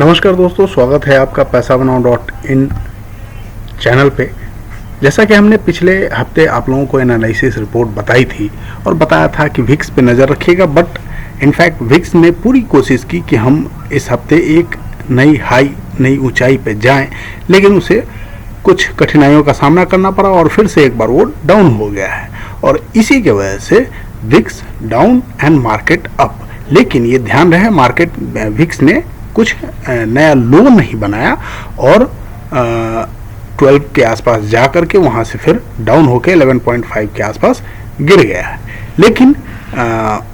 नमस्कार दोस्तों, स्वागत है आपका पैसा बनाओ .in चैनल पे। जैसा कि हमने पिछले हफ्ते आप लोगों को एनालिसिस रिपोर्ट बताई थी और बताया था कि विक्स पे नज़र रखिएगा, बट इनफैक्ट विक्स ने पूरी कोशिश की कि हम इस हफ्ते एक नई हाई, नई ऊंचाई पे जाएं, लेकिन उसे कुछ कठिनाइयों का सामना करना पड़ा और फिर से एक बार वो डाउन हो गया है और इसी की वजह से VIX down and market up. लेकिन ये ध्यान रहे, मार्केट विक्स ने कुछ नया लो नहीं बनाया और 12 के आसपास जा करके वहाँ से फिर डाउन होके 11.5 के आसपास गिर गया है। लेकिन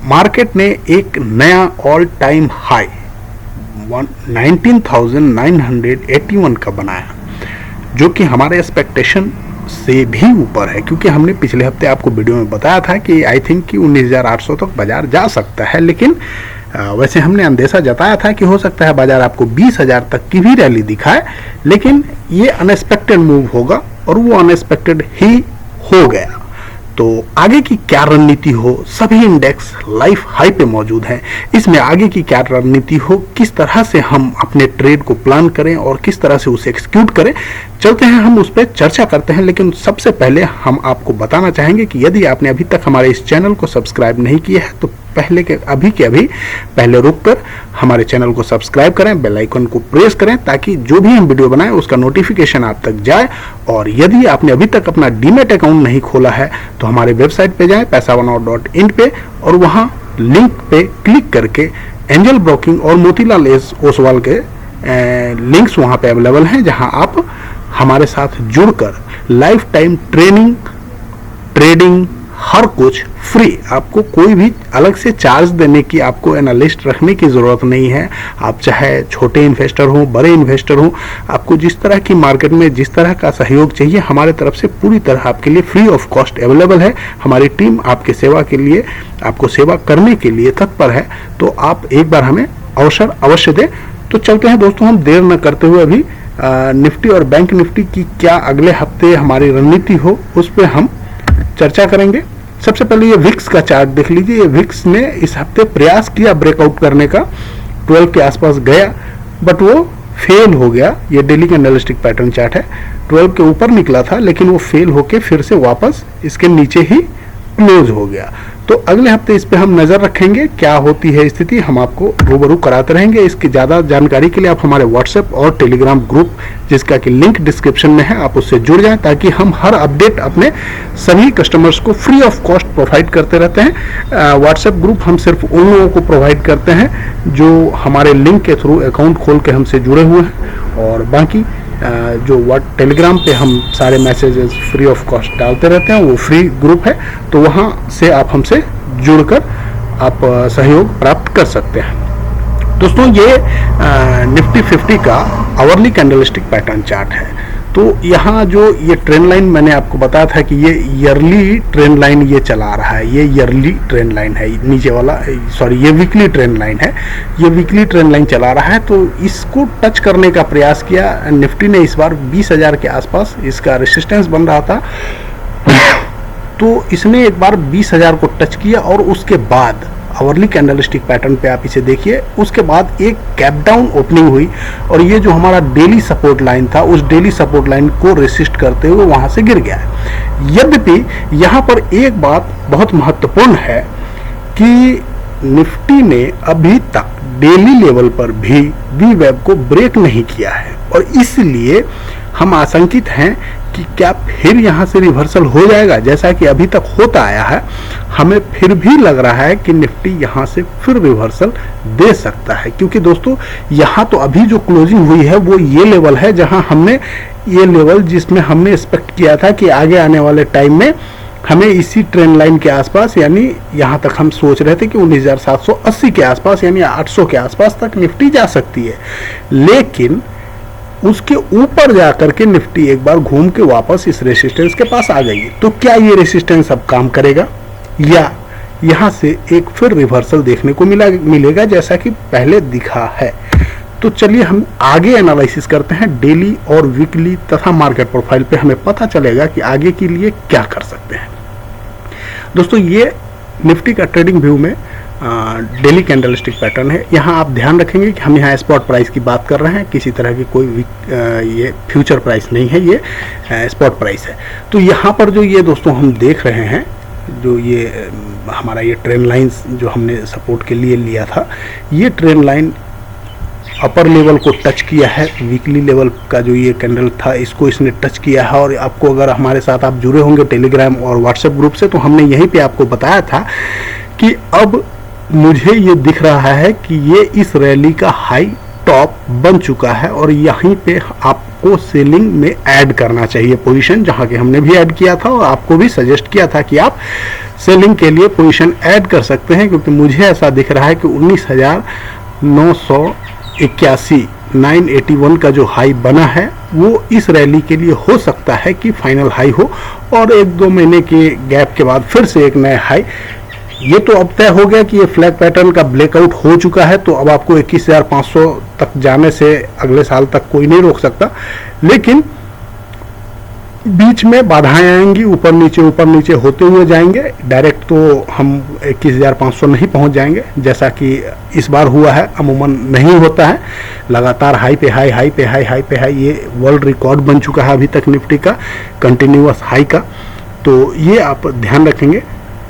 मार्केट ने एक नया ऑल टाइम हाई 19,981 का बनाया, जो कि हमारे एक्सपेक्टेशन से भी ऊपर है, क्योंकि हमने पिछले हफ्ते आपको वीडियो में बताया था कि आई थिंक कि 19,800 तक बाजार जा सकता है। लेकिन वैसे हमने अंदेशा जताया था कि हो सकता है बाजार आपको 20,000 तक की भी रैली दिखाए, लेकिन ये अनएक्सपेक्टेड मूव होगा और वो अनएक्सपेक्टेड ही हो गया। तो आगे की क्या रणनीति हो, सभी इंडेक्स लाइफ हाई पे मौजूद हैं। इसमें आगे की क्या रणनीति हो, किस तरह से हम अपने ट्रेड को प्लान करें और किस तरह से उसे एक्सिक्यूट करें, चलते हैं हम उस पर चर्चा करते हैं। लेकिन सबसे पहले हम आपको बताना चाहेंगे कि यदि आपने अभी तक हमारे इस चैनल को सब्सक्राइब नहीं किया है तो अभी पहले रुककर हमारे चैनल को सब्सक्राइब करें, बेल आइकन को प्रेस करें, ताकि जो भी हम वीडियो बनाएं उसका नोटिफिकेशन आप तक जाए। और यदि आपने अभी तक अपना डीमैट अकाउंट नहीं खोला है तो हमारे वेबसाइट पे जाएं पैसाबनाओ.in पे और वहां लिंक पे क्लिक करके एंजल ब्रोकिंग और मोतीलाल ओसवाल के लिंक्स वहां पे अवेलेबल हैं, जहां आप हमारे साथ जुड़कर लाइफ टाइम ट्रेडिंग हर कुछ फ्री, आपको कोई भी अलग से चार्ज देने की, आपको एनालिस्ट रखने की ज़रूरत नहीं है। आप चाहे छोटे इन्वेस्टर हो, बड़े इन्वेस्टर हो, आपको जिस तरह की मार्केट में जिस तरह का सहयोग चाहिए हमारे तरफ से पूरी तरह आपके लिए फ्री ऑफ कॉस्ट अवेलेबल है। हमारी टीम आपके सेवा के लिए, आपको सेवा करने के लिए तत्पर है। तो आप एक बार हमें अवसर अवश्य दें। तो चलते हैं दोस्तों, हम देर न करते हुए अभी निफ्टी और बैंक निफ्टी की क्या अगले हफ्ते हमारी रणनीति हो उस पर हम चर्चा करेंगे। सबसे पहले ये विक्स का चार्ट देख लीजिए। ये विक्स ने इस हफ्ते प्रयास किया ब्रेकआउट करने का, 12 के आसपास गया बट वो फेल हो गया। ये डेली कैंडलस्टिक पैटर्न चार्ट है, 12 के ऊपर निकला था लेकिन वो फेल होके फिर से वापस इसके नीचे ही क्लोज हो गया। तो अगले हफ्ते इस पे हम नजर रखेंगे, क्या होती है स्थिति, हम आपको रूबरू कराते रहेंगे। इसकी ज़्यादा जानकारी के लिए आप हमारे व्हाट्सएप और टेलीग्राम ग्रुप, जिसका कि लिंक डिस्क्रिप्शन में है, आप उससे जुड़ जाएं, ताकि हम हर अपडेट अपने सभी कस्टमर्स को फ्री ऑफ कॉस्ट प्रोवाइड करते रहते हैं। व्हाट्सएप ग्रुप हम सिर्फ उन लोगों को प्रोवाइड करते हैं जो हमारे लिंक के थ्रू अकाउंट खोल के हमसे जुड़े हुए हैं, और बाकी जो टेलीग्राम पे हम सारे मैसेजेस फ्री ऑफ कॉस्ट डालते रहते हैं, वो फ्री ग्रुप है। तो वहाँ से आप हमसे जुड़कर आप सहयोग प्राप्त कर सकते हैं। दोस्तों, ये निफ्टी 50 का आवरली कैंडलस्टिक पैटर्न चार्ट है। तो यहाँ जो ये ट्रेंड लाइन मैंने आपको बताया था कि ये ईयरली ट्रेंड लाइन ये चला रहा है, ये ईयरली ट्रेंड लाइन है, नीचे वाला ये वीकली ट्रेंड लाइन है, ये वीकली ट्रेंड लाइन चला रहा है। तो इसको टच करने का प्रयास किया निफ्टी ने इस बार 20,000 के आसपास इसका रेसिस्टेंस बन रहा था। तो इसने एक बार 20,000 को टच किया और उसके बाद आवरली कैंडलस्टिक पैटर्न पे आप इसे देखिए, उसके बाद एक कैप डाउन ओपनिंग हुई और ये जो हमारा डेली सपोर्ट लाइन था उस डेली सपोर्ट लाइन को रेसिस्ट करते हुए वहां से गिर गया है। यद्यपि यहाँ पर एक बात बहुत महत्वपूर्ण है कि निफ्टी ने अभी तक डेली लेवल पर भी वी वेब को ब्रेक नहीं किया है और इसलिए हम आशंकित हैं कि क्या फिर यहाँ से रिवर्सल हो जाएगा, जैसा कि अभी तक होता आया है। हमें फिर भी लग रहा है कि निफ्टी यहाँ से फिर रिवर्सल दे सकता है, क्योंकि दोस्तों यहाँ तो अभी जो क्लोजिंग हुई है वो ये लेवल है जहाँ हमने ये लेवल जिसमें हमने एक्सपेक्ट किया था कि आगे आने वाले टाइम में हमें इसी ट्रेंड लाइन के आसपास, यानी यहाँ तक हम सोच रहे थे कि 19,780 के आसपास यानी 800 के आसपास तक निफ्टी जा सकती है। लेकिन उसके ऊपर जाकर के निफ्टी एक बार घूम के वापस इस रेसिस्टेंस के पास आ गई। तो क्या ये रेसिस्टेंस अब काम करेगा या यहाँ से एक फिर रिवर्सल देखने को मिलेगा जैसा कि पहले दिखा है? तो चलिए हम आगे एनालिसिस करते हैं डेली और वीकली तथा मार्केट प्रोफाइल पे, हमें पता चलेगा कि आगे के लिए क्या कर सकते हैं। दोस्तों, ये निफ्टी का ट्रेडिंग व्यू में डेली कैंडलस्टिक पैटर्न है। यहाँ आप ध्यान रखेंगे कि हम यहाँ स्पॉट प्राइस की बात कर रहे हैं, किसी तरह की कोई ये फ्यूचर प्राइस नहीं है, ये स्पॉट प्राइस है। तो यहाँ पर जो ये दोस्तों हम देख रहे हैं, जो ये हमारा ये ट्रेंड लाइंस जो हमने सपोर्ट के लिए लिया था, ये ट्रेंड लाइन अपर लेवल को टच किया है। वीकली लेवल का जो ये कैंडल था, इसको इसने टच किया है। और आपको अगर हमारे साथ आप जुड़े होंगे टेलीग्राम और व्हाट्सएप ग्रुप से, तो हमने यहीं पे आपको बताया था कि अब मुझे ये दिख रहा है कि ये इस रैली का हाई टॉप बन चुका है और यहीं पे आपको सेलिंग में ऐड करना चाहिए पोजीशन, जहां कि हमने भी ऐड किया था और आपको भी सजेस्ट किया था कि आप सेलिंग के लिए पोजीशन ऐड कर सकते हैं। क्योंकि मुझे ऐसा दिख रहा है कि 19,981 981 का जो हाई बना है वो इस रैली के लिए हो सकता है कि फाइनल हाई हो, और 1-2 महीने के गैप के बाद फिर से एक नया हाई। ये तो अब तय हो गया कि ये फ्लैग पैटर्न का ब्रेकआउट हो चुका है, तो अब आपको 21,500 तक जाने से अगले साल तक कोई नहीं रोक सकता। लेकिन बीच में बाधाएं आएंगी, ऊपर नीचे होते हुए जाएंगे। डायरेक्ट तो हम 21,500 नहीं पहुंच जाएंगे, जैसा कि इस बार हुआ है। अमूमन नहीं होता है, लगातार हाई पे हाई, हाई पे हाई, हाई पे हाई। ये वर्ल्ड रिकॉर्ड बन चुका है अभी तक निफ्टी का, कंटिन्यूअस हाई का। तो ये आप ध्यान रखेंगे।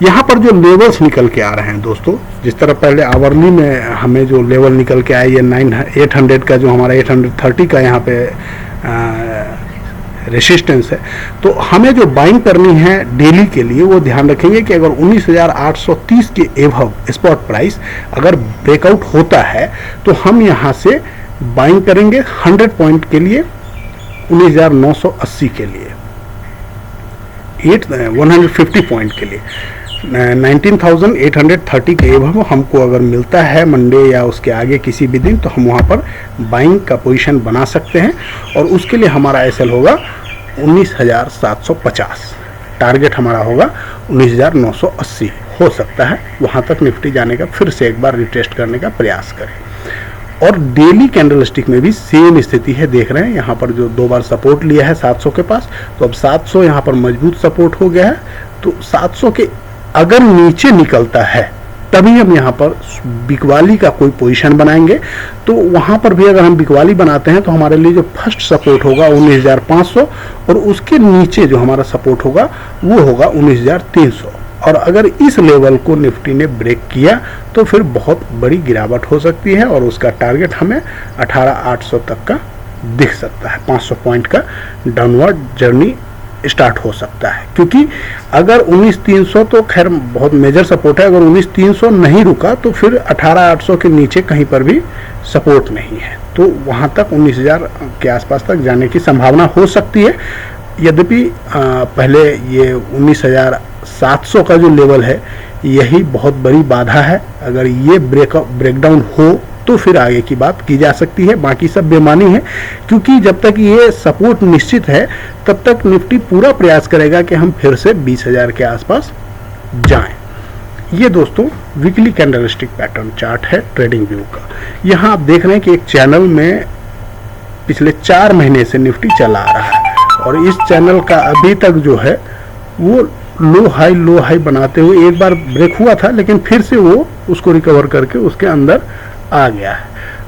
यहाँ पर जो लेवल्स निकल के आ रहे हैं दोस्तों, जिस तरह पहले आवरली में हमें जो लेवल निकल के आया, ये 800 का जो हमारा 830 का यहाँ पे रेसिस्टेंस है, तो हमें जो बाइंग करनी है डेली के लिए, वो ध्यान रखेंगे कि अगर 19,830 के एवव स्पॉट प्राइस अगर ब्रेकआउट होता है, तो हम यहाँ से बाइंग करेंगे 100 पॉइंट के लिए 19,980 के लिए, 150 पॉइंट के लिए 19,830 के एवब हमको अगर मिलता है मंडे या उसके आगे किसी भी दिन, तो हम वहाँ पर बाइंग का पोजीशन बना सकते हैं। और उसके लिए हमारा एसएल होगा 19,750, टारगेट हमारा होगा 19,980। हो सकता है वहाँ तक निफ्टी जाने का फिर से एक बार रिटेस्ट करने का प्रयास करें। और डेली कैंडलस्टिक में भी सेम स्थिति है, देख रहे हैं यहाँ पर जो 2 बार सपोर्ट लिया है 700 के पास, तो अब 700 यहाँ पर मजबूत सपोर्ट हो गया है। तो 700 के अगर नीचे निकलता है तभी हम यहाँ पर बिकवाली का कोई पोजीशन बनाएंगे। तो वहाँ पर भी अगर हम बिकवाली बनाते हैं तो हमारे लिए जो फर्स्ट सपोर्ट होगा 19,500, और उसके नीचे जो हमारा सपोर्ट होगा वो होगा 19,300। और अगर इस लेवल को निफ्टी ने ब्रेक किया तो फिर बहुत बड़ी गिरावट हो सकती है, और उसका टारगेट हमें 18,800 तक का दिख सकता है। 500 पॉइंट का डाउनवर्ड जर्नी स्टार्ट हो सकता है। क्योंकि अगर 19,300 तो खैर बहुत मेजर सपोर्ट है, अगर 19,300 नहीं रुका तो फिर 18,800 के नीचे कहीं पर भी सपोर्ट नहीं है। तो वहाँ तक 19,000 के आसपास तक जाने की संभावना हो सकती है। यद्यपि पहले ये 19,700 का जो लेवल है, यही बहुत बड़ी बाधा है। अगर ये ब्रेकडाउन हो तो फिर आगे की बात की जा सकती है, बाकी सब बेमानी है। क्योंकि जब तक ये सपोर्ट निश्चित है तब तक निफ्टी पूरा प्रयास करेगा कि हम फिर से 20,000 के आसपास जाएं। ये दोस्तों वीकली कैंडलस्टिक पैटर्न चार्ट है ट्रेडिंग व्यू का। यहाँ आप देख रहे हैं कि एक चैनल में पिछले 4 महीने से निफ्टी चला आ रहा है, और इस चैनल का अभी तक जो है वो लो हाई बनाते हुए एक बार ब्रेक हुआ था, लेकिन फिर से वो उसको रिकवर करके उसके अंदर आ गया है।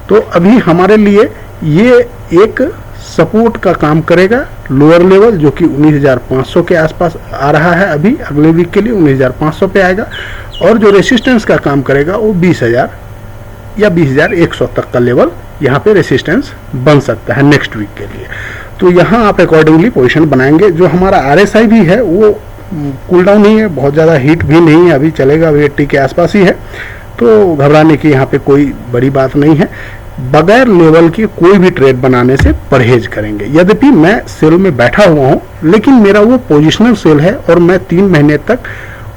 तो अभी हमारे लिए ये एक सपोर्ट का काम करेगा, लोअर लेवल जो कि 19,500 के आसपास आ रहा है। अभी अगले वीक के लिए 19,500 पे आएगा, और जो रेसिस्टेंस का काम करेगा वो 20,000 या 20,100 तक का लेवल यहाँ पे रेसिस्टेंस बन सकता है नेक्स्ट वीक के लिए। तो यहाँ आप अकॉर्डिंगली पोजीशन बनाएंगे। जो हमारा RSI भी है वो कूल डाउन नहीं है, बहुत ज़्यादा हीट भी नहीं है, अभी चलेगा, 80 के आसपास ही है। तो घबराने की यहाँ पे कोई बड़ी बात नहीं है। बगैर लेवल के कोई भी ट्रेड बनाने से परहेज करेंगे। यद्यपि मैं सेल में बैठा हुआ हूँ, लेकिन मेरा वो पोजिशनल सेल है और मैं 3 महीने तक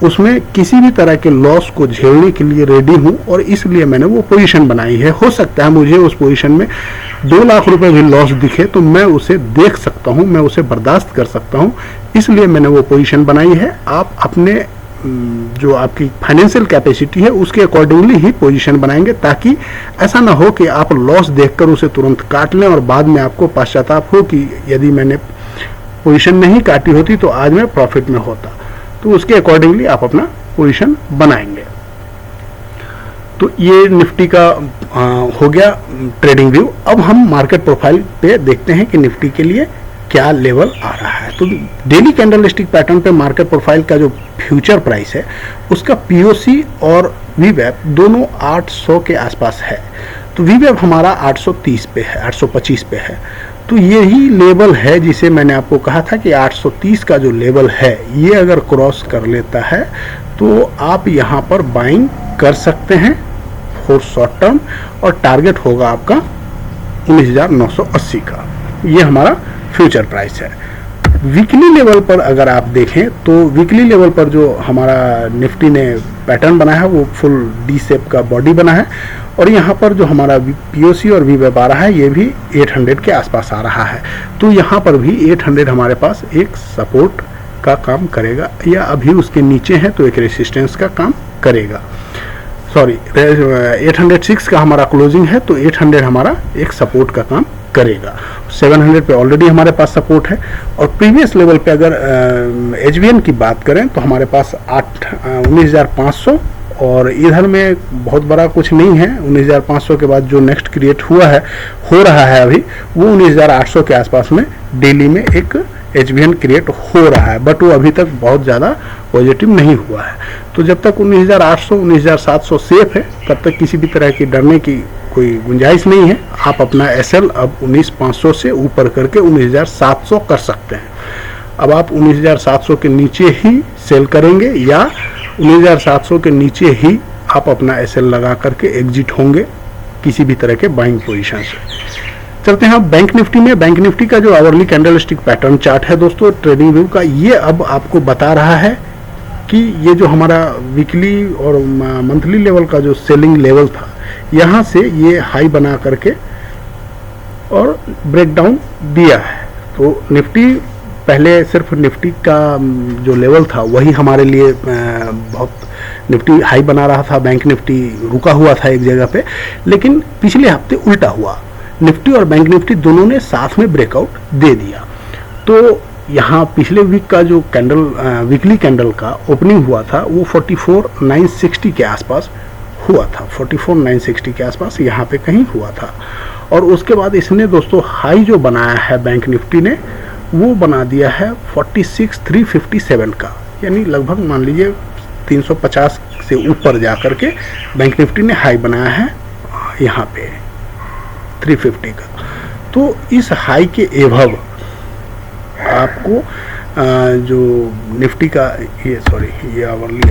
उसमें किसी भी तरह के लॉस को झेलने के लिए रेडी हूँ, और इसलिए मैंने वो पोजीशन बनाई है। हो सकता है मुझे उस पोजीशन में 2 लाख रुपए भी लॉस दिखे तो मैं उसे देख सकता हूँ, मैं उसे बर्दाश्त कर सकता हूँ, इसलिए मैंने वो पोजीशन बनाई है। आप अपने जो आपकी फाइनेंशियल कैपेसिटी है उसके अकॉर्डिंगली ही पोजीशन बनाएंगे, ताकि ऐसा ना हो कि आप लॉस देखकर उसे तुरंत काट लें और बाद में आपको पश्चाताप हो कि यदि मैंने पोजीशन नहीं काटी होती तो आज मैं प्रॉफिट में होता। तो उसके अकॉर्डिंगली आप अपना पोजीशन बनाएंगे। तो ये निफ्टी का हो गया ट्रेडिंग व्यू। अब हम मार्केट प्रोफाइल पे देखते हैं कि निफ्टी के लिए क्या लेवल आ रहा है। तो डेली कैंडलस्टिक पैटर्न पे मार्केट प्रोफाइल का जो फ्यूचर प्राइस है उसका पीओसी और वीवैप दोनों 800 के आसपास है। तो वीवैप हमारा 830 पे है, 825 पे है। तो यही लेवल है जिसे मैंने आपको कहा था कि 830 का जो लेवल है ये अगर क्रॉस कर लेता है तो आप यहाँ पर बाइंग कर सकते हैं फॉर शॉर्ट टर्म, और टारगेट होगा आपका 19,980 का। ये हमारा फ्यूचर प्राइस है। वीकली लेवल पर अगर आप देखें तो वीकली लेवल पर जो हमारा निफ्टी ने पैटर्न बना है वो फुल डी शेप का बॉडी बना है, और यहाँ पर जो हमारा पीओसी और वीवैप आ रहा है ये भी 800 के आसपास आ रहा है। तो यहाँ पर भी 800 हमारे पास एक सपोर्ट का काम करेगा, या अभी उसके नीचे है तो एक रेसिस्टेंस का काम करेगा। सॉरी, 806 का हमारा क्लोजिंग है तो 800 हमारा एक सपोर्ट का काम करेगा। 700 पे ऑलरेडी हमारे पास सपोर्ट है, और प्रीवियस लेवल पे अगर एचवीएन की बात करें तो हमारे पास 19,500, और इधर में बहुत बड़ा कुछ नहीं है। 19,500 के बाद जो नेक्स्ट क्रिएट हुआ है, हो रहा है अभी, वो 19,800 के आसपास में डेली में एक एचवीएन क्रिएट हो रहा है, बट वो अभी तक बहुत ज़्यादा पॉजिटिव नहीं हुआ है। तो जब तक 19,800 19,700 सेफ है तब तक किसी भी तरह की डरने की कोई गुंजाइश नहीं है। आप अपना एसएल अब 19,500 से ऊपर करके 19,700 कर सकते हैं। अब आप 19,700 के नीचे ही सेल करेंगे या 19,700 के नीचे ही आप अपना एसएल लगा करके एग्जिट होंगे किसी भी तरह के बाइंग पोजीशन से। चलते हैं अब बैंक निफ्टी में। बैंक निफ्टी का जो आवरली कैंडलस्टिक पैटर्न चार्ट है दोस्तों ट्रेडिंग व्यू का, ये अब आपको बता रहा है कि ये जो हमारा वीकली और मंथली लेवल का जो सेलिंग लेवल था, यहाँ से ये हाई बना करके और ब्रेकडाउन दिया है। तो निफ्टी पहले सिर्फ निफ्टी का जो लेवल था वही हमारे लिए बहुत, निफ्टी हाई बना रहा था, बैंक निफ्टी रुका हुआ था एक जगह पे, लेकिन पिछले हफ्ते उल्टा हुआ। निफ्टी और बैंक निफ्टी दोनों ने साथ में ब्रेकआउट दे दिया। तो यहाँ पिछले वीक का जो कैंडल वीकली कैंडल का ओपनिंग हुआ था वो 44,960 के आसपास हुआ था, 44,960 के आसपास यहाँ पे कहीं हुआ था। और उसके बाद इसने दोस्तों हाई जो बनाया है बैंक निफ्टी ने वो बना दिया है 46,357 का, यानी लगभग मान लीजिए 350 से ऊपर जा करके बैंक निफ्टी ने हाई बनाया है यहाँ पे 350 का। तो इस हाई के एभव आपको जो निफ्टी का ये आवरली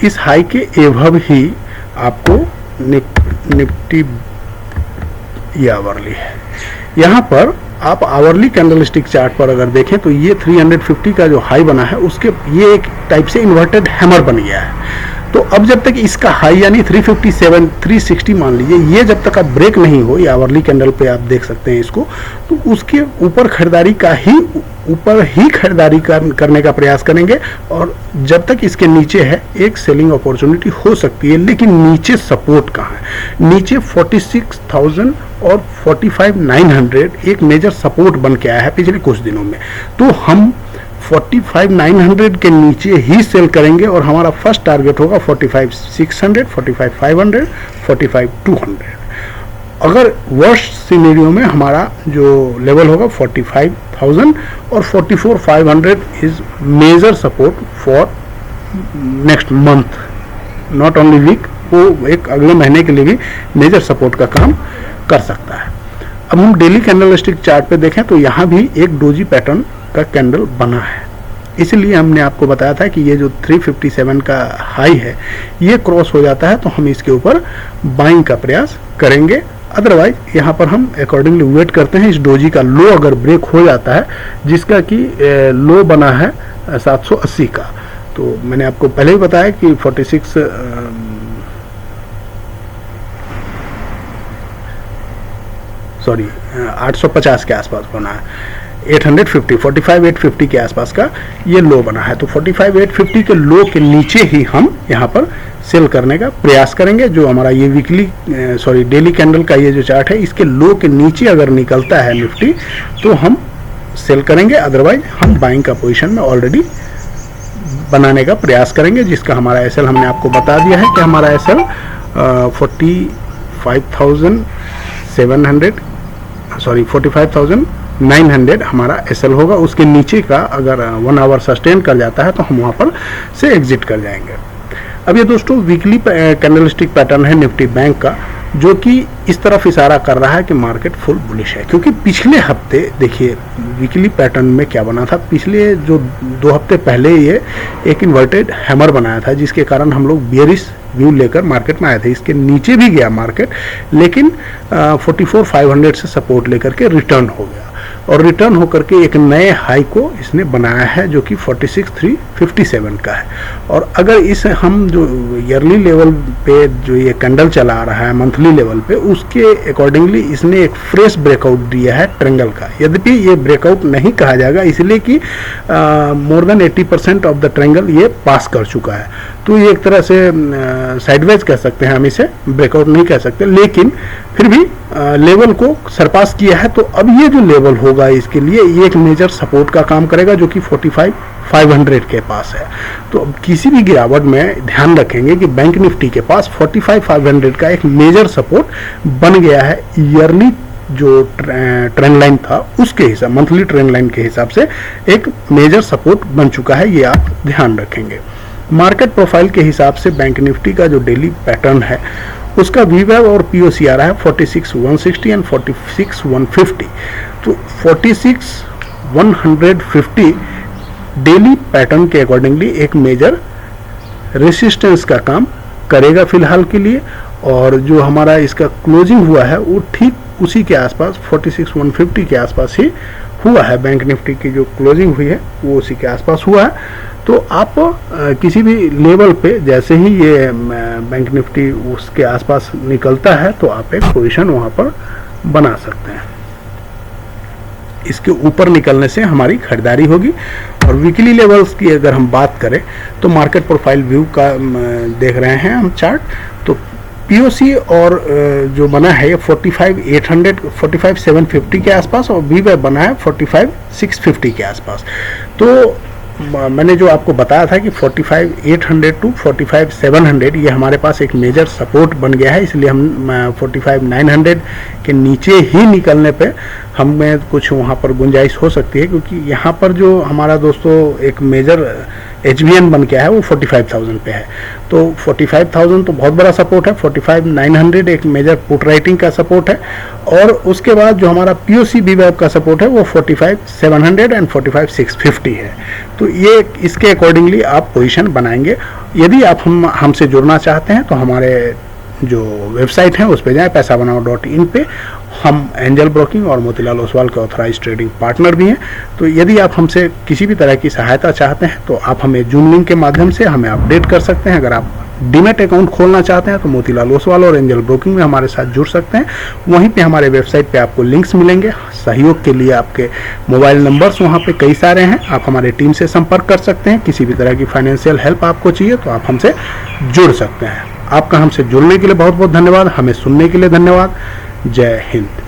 इस हाई के एभव ही आपको निफ्टी ये आवरली है। यहाँ पर आप आवरली कैंडलस्टिक चार्ट पर अगर देखें तो ये 350 का जो हाई बना है उसके ये एक टाइप से इन्वर्टेड हैमर बन गया है। तो अब जब तक इसका हाई यानी 357 360 मान लीजिए, ये जब तक आप ब्रेक नहीं हो, ये आवरली कैंडल पे आप देख सकते हैं इसको, तो उसके ऊपर खरीदारी करने का प्रयास करेंगे। और जब तक इसके नीचे है एक सेलिंग अपॉर्चुनिटी हो सकती है, लेकिन नीचे सपोर्ट कहाँ है? नीचे 46,000 और 45,900 एक मेजर सपोर्ट बन के आया है पिछले कुछ दिनों में। तो हम 45,900 के नीचे ही सेल करेंगे और हमारा फर्स्ट टारगेट होगा 45,600, 45,500, 45,200। अगर वर्स्ट सिनेरियो में हमारा जो लेवल होगा 45,000 और 44,500 is major support for next month, not only week, वो एक अगले महीने के लिए भी मेजर सपोर्ट का काम कर सकता है। अब हम डेली कैंडलस्टिक चार्ट पे देखें तो यहाँ भी एक डोजी पैटर्न का कैंडल बना है, इसलिए हमने आपको बताया था कि ये जो 357 का हाई है ये क्रॉस हो जाता है तो हम इसके ऊपर बाइंग का प्रयास करेंगे। अदरवाइज यहाँ पर हम अकॉर्डिंगली वेट करते हैं। इस डोजी का लो अगर ब्रेक हो जाता है, जिसका कि लो बना है 780 का, तो मैंने आपको पहले ही बताया कि 850 के आसपास बना है, 45,850 के आसपास का ये लो बना है। तो 45,850 के लो के नीचे ही हम यहाँ पर सेल करने का प्रयास करेंगे। जो हमारा ये डेली कैंडल का ये जो चार्ट है, इसके लो के नीचे अगर निकलता है निफ्टी तो हम सेल करेंगे, अदरवाइज हम बाइंग का पोजीशन में ऑलरेडी बनाने का प्रयास करेंगे, जिसका हमारा एसएल हमने आपको बता दिया है कि हमारा एसएल 45,900 हमारा एसएल होगा। उसके नीचे का अगर 1 आवर सस्टेन कर जाता है तो हम वहाँ पर से एग्जिट कर जाएंगे। अब ये दोस्तों वीकली कैंडलस्टिक पैटर्न है निफ्टी बैंक का, जो कि इस तरफ इशारा कर रहा है कि मार्केट फुल बुलिश है, क्योंकि पिछले हफ्ते देखिए वीकली पैटर्न में क्या बना था। पिछले जो 2 हफ्ते पहले ये एक इन्वर्टेड हैमर बनाया था, जिसके कारण हम लोग बियरिश व्यू लेकर मार्केट में आए थे। इसके नीचे भी गया मार्केट, लेकिन 44,500 से सपोर्ट लेकर के रिटर्न हो गया, और रिटर्न होकर के एक नए हाई को इसने बनाया है, जो कि 46,357 का है। और अगर इस हम जो ईयरली लेवल पे जो ये कैंडल चला रहा है मंथली लेवल पे, उसके अकॉर्डिंगली इसने एक फ्रेश ब्रेकआउट दिया है ट्रेंगल का। यद्यपि ये ब्रेकआउट नहीं कहा जाएगा, इसलिए कि more than 80% of the triangle ये पास कर चुका है, तो ये एक तरह से साइडवेज कह सकते हैं हम इसे, ब्रेकआउट नहीं कह सकते, लेकिन फिर भी लेवल को सरपास किया है। तो अब ये जो लेवल होगा इसके लिए ये एक मेजर सपोर्ट का काम करेगा, जो कि 45,500 के पास है। तो अब किसी भी गिरावट में ध्यान रखेंगे कि बैंक निफ्टी के पास 45,500 का एक मेजर सपोर्ट बन गया है। ईयरली जो ट्रेंड लाइन था उसके हिसाब, मंथली ट्रेंड लाइन के हिसाब से एक मेजर सपोर्ट बन चुका है, ये आप ध्यान रखेंगे। मार्केट प्रोफाइल के हिसाब से बैंक निफ्टी का जो डेली पैटर्न है उसका वीवैव और पीओसी आ रहा है 46,160 एंड 46,150। तो 46,150 डेली पैटर्न के अकॉर्डिंगली एक मेजर रेसिस्टेंस का काम करेगा फिलहाल के लिए, और जो हमारा इसका क्लोजिंग हुआ है वो ठीक उसी के आसपास 46,150 के आसपास ही हुआ है। बैंक निफ्टी की जो क्लोजिंग हुई है वो उसी के आसपास हुआ है। तो आप किसी भी लेवल पे जैसे ही ये बैंक निफ्टी उसके आसपास निकलता है तो आप एक पोजीशन वहाँ पर बना सकते हैं। इसके ऊपर निकलने से हमारी खरीदारी होगी। और वीकली लेवल्स की अगर हम बात करें तो मार्केट प्रोफाइल व्यू का देख रहे हैं हम चार्ट, तो पीओसी और जो बना है ये 45,800 45,750 के आसपास, और वीवैव बना है 45,650 के आसपास। तो मैंने जो आपको बताया था कि 45,800 टू 45,700 ये हमारे पास एक मेजर सपोर्ट बन गया है, इसलिए हम 45,900 के नीचे ही निकलने पे हमें कुछ वहाँ पर गुंजाइश हो सकती है, क्योंकि यहाँ पर जो हमारा दोस्तों एक मेजर HVN बन गया है वो 45,000 पे है। तो 45,000 तो बहुत बड़ा सपोर्ट है, 45,900 एक मेजर पुट राइटिंग का सपोर्ट है, और उसके बाद जो हमारा पीओसी वीवैव का सपोर्ट है वो 45,700 एंड 45,650 है। तो ये इसके अकॉर्डिंगली आप पोजीशन बनाएंगे। यदि आप हमसे जुड़ना चाहते हैं तो हमारे जो वेबसाइट है उस पर जाएं, पैसाबनाओ.in पे। हम एंजल ब्रोकिंग और मोतीलाल ओसवाल के ऑथराइज ट्रेडिंग पार्टनर भी हैं। तो यदि आप हमसे किसी भी तरह की सहायता चाहते हैं तो आप हमें जूम लिंक के माध्यम से हमें अपडेट कर सकते हैं। अगर आप डीमैट अकाउंट खोलना चाहते हैं तो मोतीलाल ओसवाल और एंजल ब्रोकिंग में हमारे साथ जुड़ सकते हैं। वहीं पे हमारे वेबसाइट पे आपको लिंक्स मिलेंगे। सहयोग के लिए आपके मोबाइल नंबर्स वहाँ पे कई सारे हैं, आप हमारे टीम से संपर्क कर सकते हैं। किसी भी तरह की फाइनेंशियल हेल्प आपको चाहिए तो आप हमसे जुड़ सकते हैं। आपका हमसे जुड़ने के लिए बहुत बहुत धन्यवाद। हमें सुनने के लिए धन्यवाद। जय हिंद।